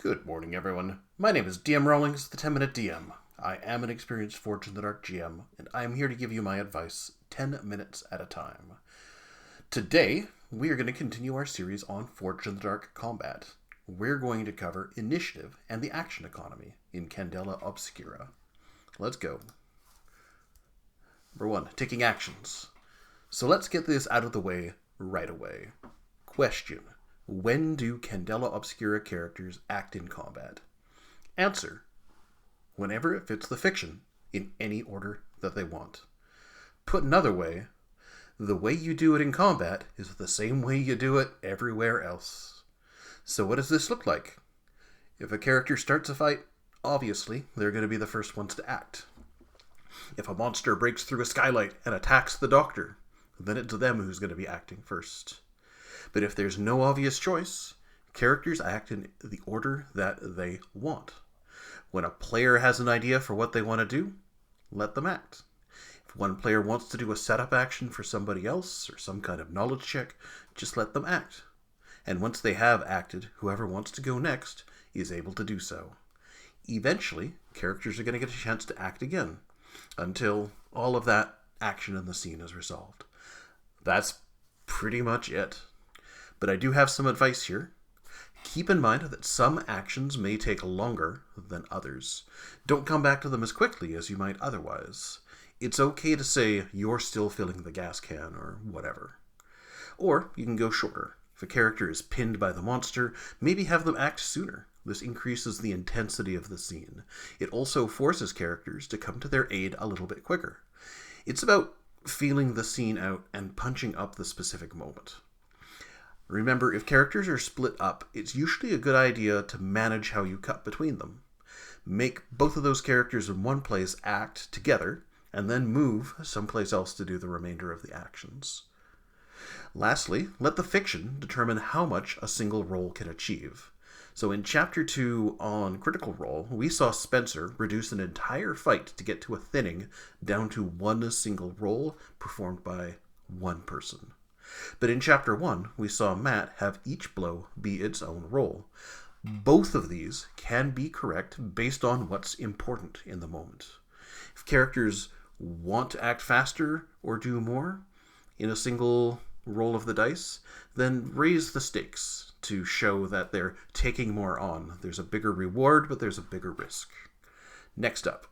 Good morning, everyone. My name is DM Rawlings, the 10-Minute DM. I am an experienced Forge in the Dark GM, and I am here to give you my advice 10 minutes at a time. Today, we are going to continue our series on Forge in the Dark combat. We're going to cover initiative and the action economy in Candela Obscura. Let's go. Number 1, taking actions. So let's get this out of the way right away. Question. When do Candela Obscura characters act in combat? Answer. Whenever it fits the fiction, in any order that they want. Put another way, the way you do it in combat is the same way you do it everywhere else. So what does this look like? If a character starts a fight, obviously they're going to be the first ones to act. If a monster breaks through a skylight and attacks the doctor, then it's them who's going to be acting first. But if there's no obvious choice, characters act in the order that they want. When a player has an idea for what they want to do, let them act. If one player wants to do a setup action for somebody else or some kind of knowledge check, just let them act. And once they have acted, whoever wants to go next is able to do so. Eventually, characters are going to get a chance to act again until all of that action in the scene is resolved. That's pretty much it. But I do have some advice here. Keep in mind that some actions may take longer than others. Don't come back to them as quickly as you might otherwise. It's okay to say you're still filling the gas can or whatever. Or you can go shorter. If a character is pinned by the monster, maybe have them act sooner. This increases the intensity of the scene. It also forces characters to come to their aid a little bit quicker. It's about feeling the scene out and punching up the specific moment. Remember, if characters are split up, it's usually a good idea to manage how you cut between them. Make both of those characters in one place act together, and then move someplace else to do the remainder of the actions. Lastly, let the fiction determine how much a single role can achieve. So in Chapter 2 on Critical Role, we saw Spencer reduce an entire fight to get to a thinning down to one single roll performed by one person. But in Chapter 1, we saw Matt have each blow be its own roll. Both of these can be correct based on what's important in the moment. If characters want to act faster or do more in a single roll of the dice, then raise the stakes to show that they're taking more on. There's a bigger reward, but there's a bigger risk. Next up,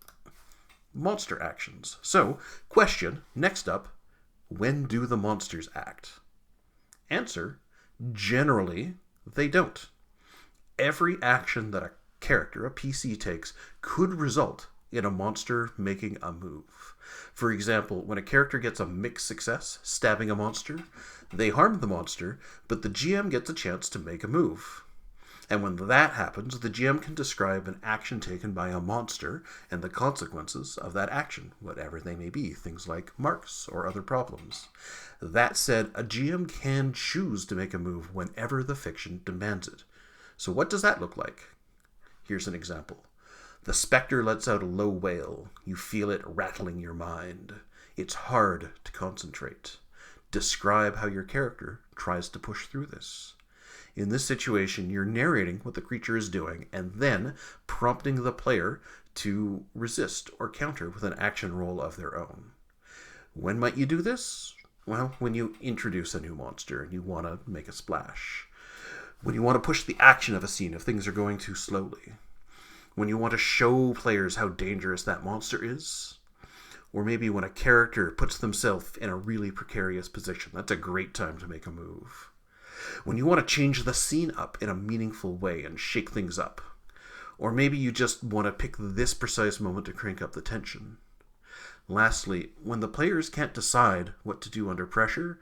monster actions. So, question, next up, when do the monsters act? Answer, generally, they don't. Every action that a character, a PC, takes could result in a monster making a move. For example, when a character gets a mixed success, stabbing a monster, they harm the monster, but the GM gets a chance to make a move. And when that happens, the GM can describe an action taken by a monster and the consequences of that action, whatever they may be, things like marks or other problems. That said, a GM can choose to make a move whenever the fiction demands it. So what does that look like? Here's an example. The specter lets out a low wail. You feel it rattling your mind. It's hard to concentrate. Describe how your character tries to push through this. In this situation, you're narrating what the creature is doing and then prompting the player to resist or counter with an action roll of their own. When might you do this? Well, when you introduce a new monster and you want to make a splash. When you want to push the action of a scene if things are going too slowly. When you want to show players how dangerous that monster is. Or maybe when a character puts themselves in a really precarious position. That's a great time to make a move. When you want to change the scene up in a meaningful way and shake things up. Or maybe you just want to pick this precise moment to crank up the tension. Lastly, when the players can't decide what to do under pressure,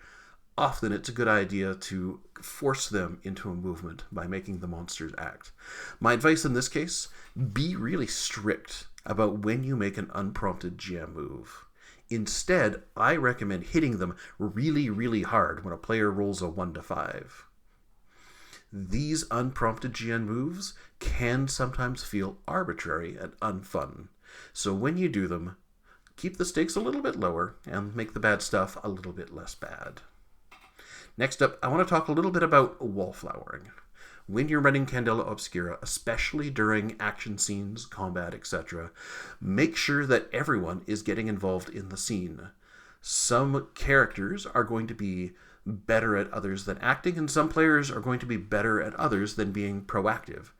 often it's a good idea to force them into a movement by making the monsters act. My advice in this case, be really strict about when you make an unprompted GM move. Instead, I recommend hitting them really, really hard when a player rolls a 1 to 5. These unprompted GM moves can sometimes feel arbitrary and unfun. So when you do them, keep the stakes a little bit lower and make the bad stuff a little bit less bad. Next up, I want to talk a little bit about wallflowering. when you're running Candela Obscura, especially during action scenes, combat, etc., make sure that everyone is getting involved in the scene. Some characters are going to be better at others than acting, and some players are going to be better at others than being proactive.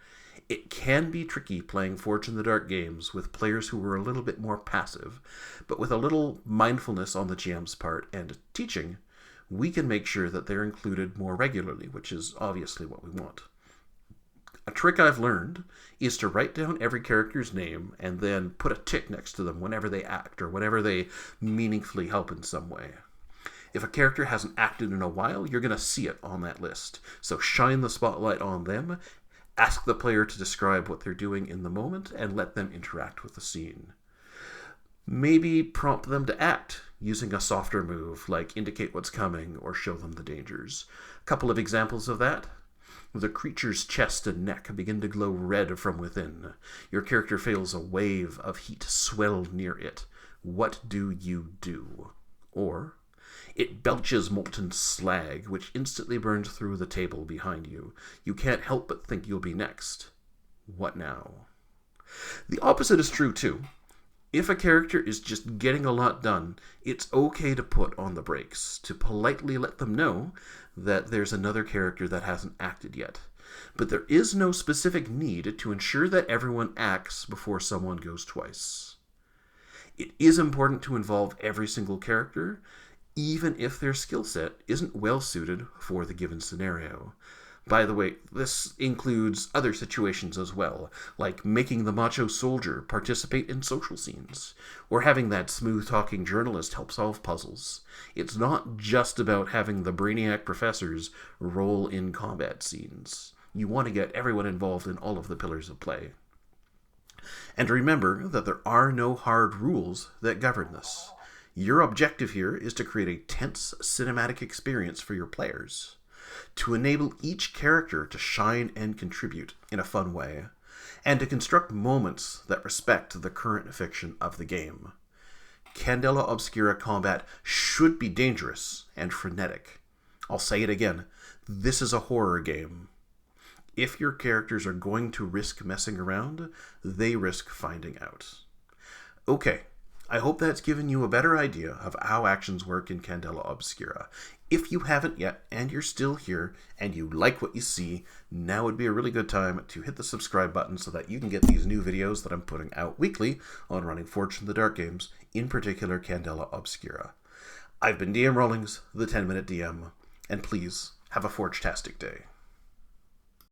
It can be tricky playing Forge in the Dark games with players who are a little bit more passive, but with a little mindfulness on the GM's part and teaching, we can make sure that they're included more regularly, which is obviously what we want. A trick I've learned is to write down every character's name and then put a tick next to them whenever they act or whenever they meaningfully help in some way. If a character hasn't acted in a while, you're going to see it on that list. So shine the spotlight on them, ask the player to describe what they're doing in the moment, and let them interact with the scene. Maybe prompt them to act using a softer move, like indicate what's coming or show them the dangers. A couple of examples of that. The creature's chest and neck begin to glow red from within. Your character feels a wave of heat swell near it. What do you do? Or, it belches molten slag, which instantly burns through the table behind you. You can't help but think you'll be next. What now? The opposite is true too. If a character is just getting a lot done, it's okay to put on the brakes, to politely let them know that there's another character that hasn't acted yet. But there is no specific need to ensure that everyone acts before someone goes twice. It is important to involve every single character, even if their skill set isn't well suited for the given scenario. By the way, this includes other situations as well, like making the macho soldier participate in social scenes, or having that smooth-talking journalist help solve puzzles. It's not just about having the brainiac professors roll in combat scenes. You want to get everyone involved in all of the pillars of play. And remember that there are no hard rules that govern this. Your objective here is to create a tense cinematic experience for your players, to enable each character to shine and contribute in a fun way, and to construct moments that respect the current fiction of the game. Candela Obscura combat should be dangerous and frenetic. I'll say it again, this is a horror game. If your characters are going to risk messing around, they risk finding out. Okay, I hope that's given you a better idea of how actions work in Candela Obscura. If you haven't yet, and you're still here, and you like what you see, now would be a really good time to hit the subscribe button so that you can get these new videos that I'm putting out weekly on running Forge in the Dark games, in particular Candela Obscura. I've been DM Rawlings, the 10-Minute DM, and please have a Forge-tastic day.